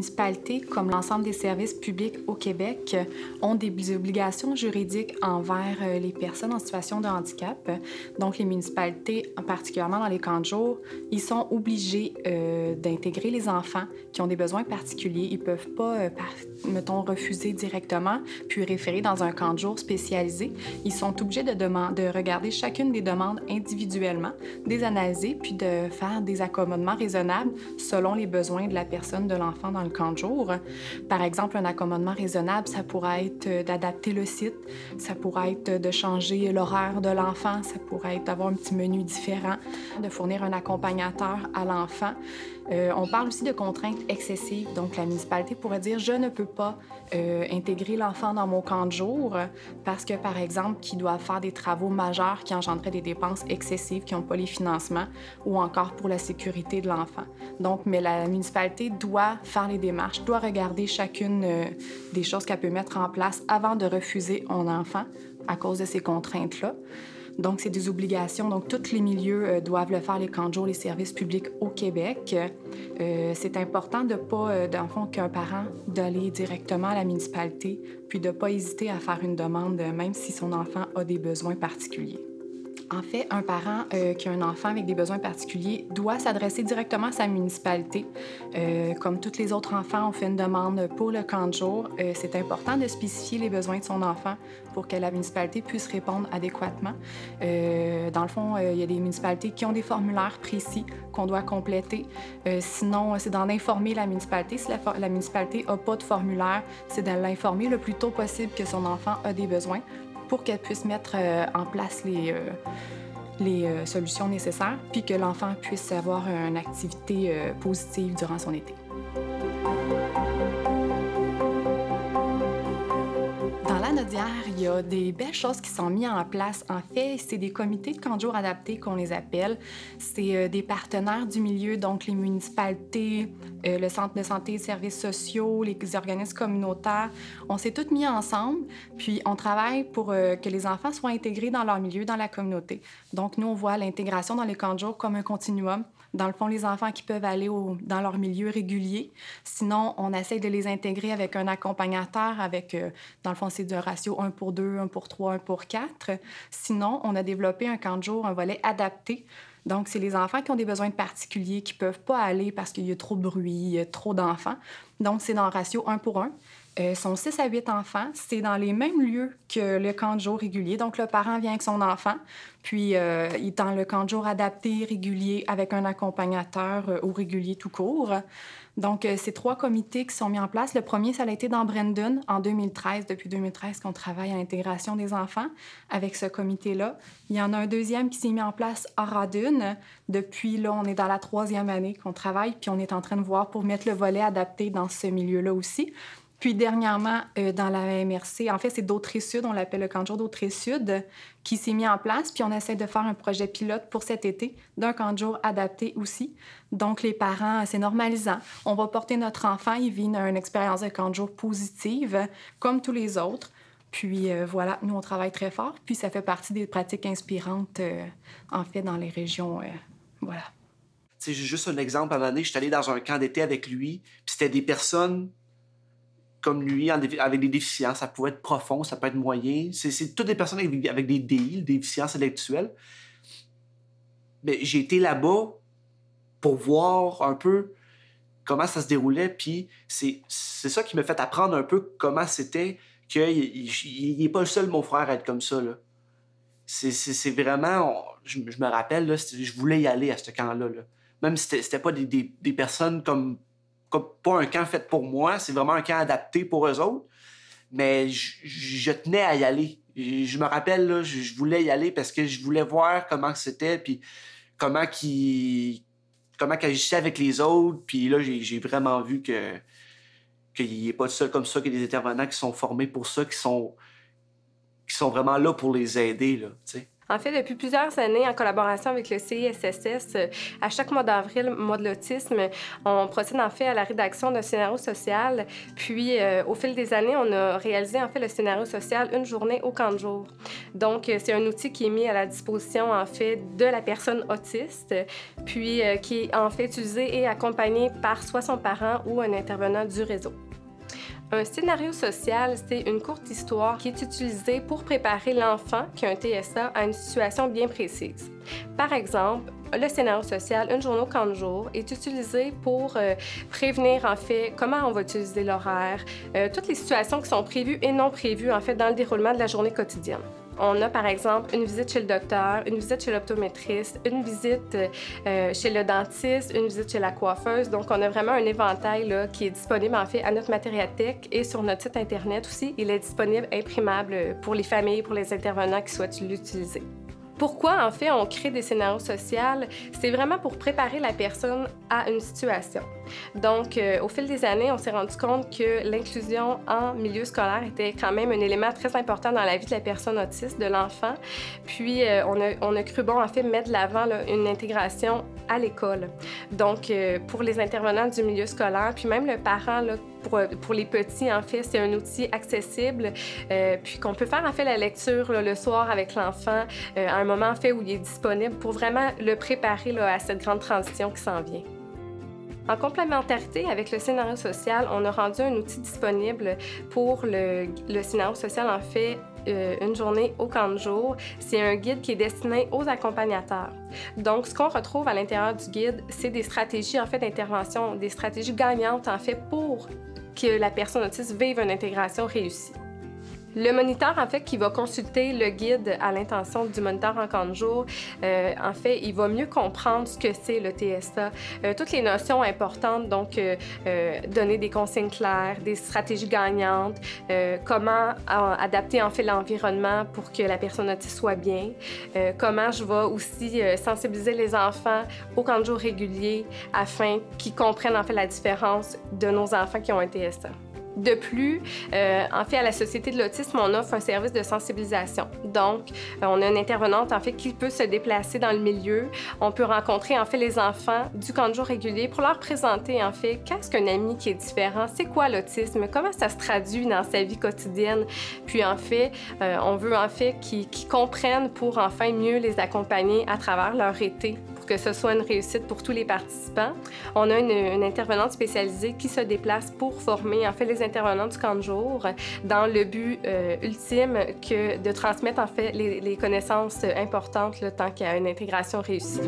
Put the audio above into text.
municipalités, comme l'ensemble des services publics au Québec, ont des obligations juridiques envers les personnes en situation de handicap. Donc, les municipalités, particulièrement dans les camps de jour, ils sont obligés d'intégrer les enfants qui ont des besoins particuliers. Ils ne peuvent pas, mettons, refuser directement, puis référer dans un camp de jour spécialisé. Ils sont obligés de regarder chacune des demandes individuellement, des analyser, puis de faire des accommodements raisonnables selon les besoins de la personne, de l'enfant dans le camp de jour. Par exemple, un accommodement raisonnable, ça pourrait être d'adapter le site, ça pourrait être de changer l'horaire de l'enfant, ça pourrait être d'avoir un petit menu différent, de fournir un accompagnateur à l'enfant. On parle aussi de contraintes excessives. Donc, la municipalité pourrait dire « je ne peux pas intégrer l'enfant dans mon camp de jour parce que, par exemple, qu'ils doivent faire des travaux majeurs qui engendraient des dépenses excessives, qui n'ont pas les financements, ou encore pour la sécurité de l'enfant. » Donc, mais la municipalité doit faire les démarches, doit regarder chacune des choses qu'elle peut mettre en place avant de refuser un enfant à cause de ces contraintes-là. Donc, c'est des obligations. Donc, tous les milieux doivent le faire, les camps de jour, les services publics au Québec. C'est important de pas, dans le fond, qu'un parent d'aller directement à la municipalité, puis de ne pas hésiter à faire une demande, même si son enfant a des besoins particuliers. En fait, un parent qui a un enfant avec des besoins particuliers doit s'adresser directement à sa municipalité. Comme tous les autres enfants, on fait une demande pour le camp de jour. C'est important de spécifier les besoins de son enfant pour que la municipalité puisse répondre adéquatement. Dans le fond, il y a des municipalités qui ont des formulaires précis qu'on doit compléter. Sinon, c'est d'en informer la municipalité. Si la municipalité n'a pas de formulaire, c'est de l'informer le plus tôt possible que son enfant a des besoins, pour qu'elle puisse mettre en place les solutions nécessaires, puis que l'enfant puisse avoir une activité positive durant son été. Dans la Nodière, il y a des belles choses qui sont mises en place. En fait, c'est des comités de camp de jour adaptés qu'on les appelle. C'est des partenaires du milieu, donc les municipalités, le centre de santé et services sociaux, les organismes communautaires. On s'est tous mis ensemble, puis on travaille pour que les enfants soient intégrés dans leur milieu, dans la communauté. Donc, nous, on voit l'intégration dans les camps de jour comme un continuum. Dans le fond, les enfants qui peuvent aller dans leur milieu régulier. Sinon, on essaie de les intégrer avec un accompagnateur, avec, dans le fond, c'est du ratio 1 pour 2, 1 pour 3, 1 pour 4. Sinon, on a développé un camp de jour, un volet adapté. Donc, c'est les enfants qui ont des besoins particuliers, qui ne peuvent pas aller parce qu'il y a trop de bruit, il y a trop d'enfants. Donc, c'est dans le ratio 1 pour 1. Sont 6 à 8 enfants. C'est dans les mêmes lieux que le camp de jour régulier. Donc, le parent vient avec son enfant, puis il est dans le camp de jour adapté, régulier, avec un accompagnateur ou régulier tout court. Donc, c'est 3 comités qui sont mis en place. Le premier, ça a été dans Brandon en 2013. Depuis 2013 qu'on travaille à l'intégration des enfants avec ce comité-là. Il y en a un deuxième qui s'est mis en place à Rawdon. Depuis, là, on est dans la 3e année qu'on travaille, puis on est en train de voir pour mettre le volet adapté dans ce milieu-là aussi. Puis dernièrement, dans la MRC, en fait, c'est d'Autrey-Sud, on l'appelle le camp de jour d'Autrey-Sud, qui s'est mis en place. Puis on essaie de faire un projet pilote pour cet été d'un camp de jour adapté aussi. Donc, les parents, c'est normalisant. On va porter notre enfant, il vit une expérience de camp de jour positive, comme tous les autres. Puis voilà, nous, on travaille très fort. Puis ça fait partie des pratiques inspirantes, en fait, dans les régions. Voilà. C'est juste un exemple. À un moment donné, je suis allé dans un camp d'été avec lui, puis c'était des personnes comme lui, avec des déficiences. Ça pouvait être profond, ça peut être moyen. C'est toutes des personnes avec des DI, des déficiences intellectuelles. Mais j'ai été là-bas pour voir un peu comment ça se déroulait, puis c'est ça qui m'a fait apprendre un peu comment c'était, qu'il n'est pas le seul, mon frère, à être comme ça, là. C'est vraiment... Je me rappelle, là, je voulais y aller à ce camp-là, là. Même si c'était pas des personnes comme pas un camp fait pour moi, c'est vraiment un camp adapté pour eux autres. Mais je tenais à y aller. Je me rappelle, là, je voulais y aller parce que je voulais voir comment c'était, puis comment qu'ils agissaient avec les autres. Puis là, j'ai vraiment vu qu'il n'est pas seul comme ça, qu'il y a des intervenants qui sont formés pour ça, qui sont vraiment là pour les aider, là, tu sais. En fait, depuis plusieurs années, en collaboration avec le CISSS, à chaque mois d'avril, mois de l'autisme, on procède en fait à la rédaction d'un scénario social. Puis, au fil des années, on a réalisé en fait le scénario social Une journée au camp de jour. Donc, c'est un outil qui est mis à la disposition en fait de la personne autiste, puis qui est en fait utilisé et accompagné par soit son parent ou un intervenant du réseau. Un scénario social, c'est une courte histoire qui est utilisée pour préparer l'enfant qui a un TSA à une situation bien précise. Par exemple, le scénario social Une journée au camp de jour est utilisé pour prévenir en fait comment on va utiliser l'horaire, toutes les situations qui sont prévues et non prévues en fait dans le déroulement de la journée quotidienne. On a par exemple une visite chez le docteur, une visite chez l'optométriste, une visite chez le dentiste, une visite chez la coiffeuse. Donc, on a vraiment un éventail là, qui est disponible en fait à notre matériathèque et sur notre site Internet aussi. Il est disponible imprimable pour les familles, pour les intervenants qui souhaitent l'utiliser. Pourquoi, en fait, on crée des scénarios sociaux? C'est vraiment pour préparer la personne à une situation. Donc, au fil des années, on s'est rendu compte que l'inclusion en milieu scolaire était quand même un élément très important dans la vie de la personne autiste, de l'enfant. Puis, on a cru bon, en fait, mettre de l'avant là, une intégration à l'école. Donc, pour les intervenants du milieu scolaire, puis même le parent, là, pour les petits, en fait, c'est un outil accessible, puis qu'on peut faire, en fait, la lecture là, le soir avec l'enfant, à un moment, en fait, où il est disponible pour vraiment le préparer là, à cette grande transition qui s'en vient. En complémentarité avec le scénario social, on a rendu un outil disponible pour le scénario social, en fait, Une journée au camp de jour. C'est un guide qui est destiné aux accompagnateurs. Donc, ce qu'on retrouve à l'intérieur du guide, c'est des stratégies, en fait, d'intervention, des stratégies gagnantes, en fait, pour que la personne autiste vive une intégration réussie. Le moniteur, en fait, qui va consulter le guide à l'intention du moniteur en camp de jour, en fait, il va mieux comprendre ce que c'est le TSA, toutes les notions importantes, donc donner des consignes claires, des stratégies gagnantes, comment adapter, en fait, l'environnement pour que la personne autiste soit bien, comment je vais aussi sensibiliser les enfants au camp de jour régulier afin qu'ils comprennent, en fait, la différence de nos enfants qui ont un TSA. De plus, en fait, à la Société de l'autisme, on offre un service de sensibilisation. Donc, on a une intervenante, en fait, qui peut se déplacer dans le milieu. On peut rencontrer, en fait, les enfants du camp de jour régulier pour leur présenter, en fait, qu'est-ce qu'un ami qui est différent, c'est quoi l'autisme, comment ça se traduit dans sa vie quotidienne. Puis, en fait, on veut, en fait, qu'ils comprennent pour, enfin, mieux les accompagner à travers leur été, pour que ce soit une réussite pour tous les participants. On a une intervenante spécialisée qui se déplace pour former, en fait, les intervenants du camp de jour dans le but ultime que de transmettre, en fait, les connaissances importantes là, tant qu'il y a une intégration réussie.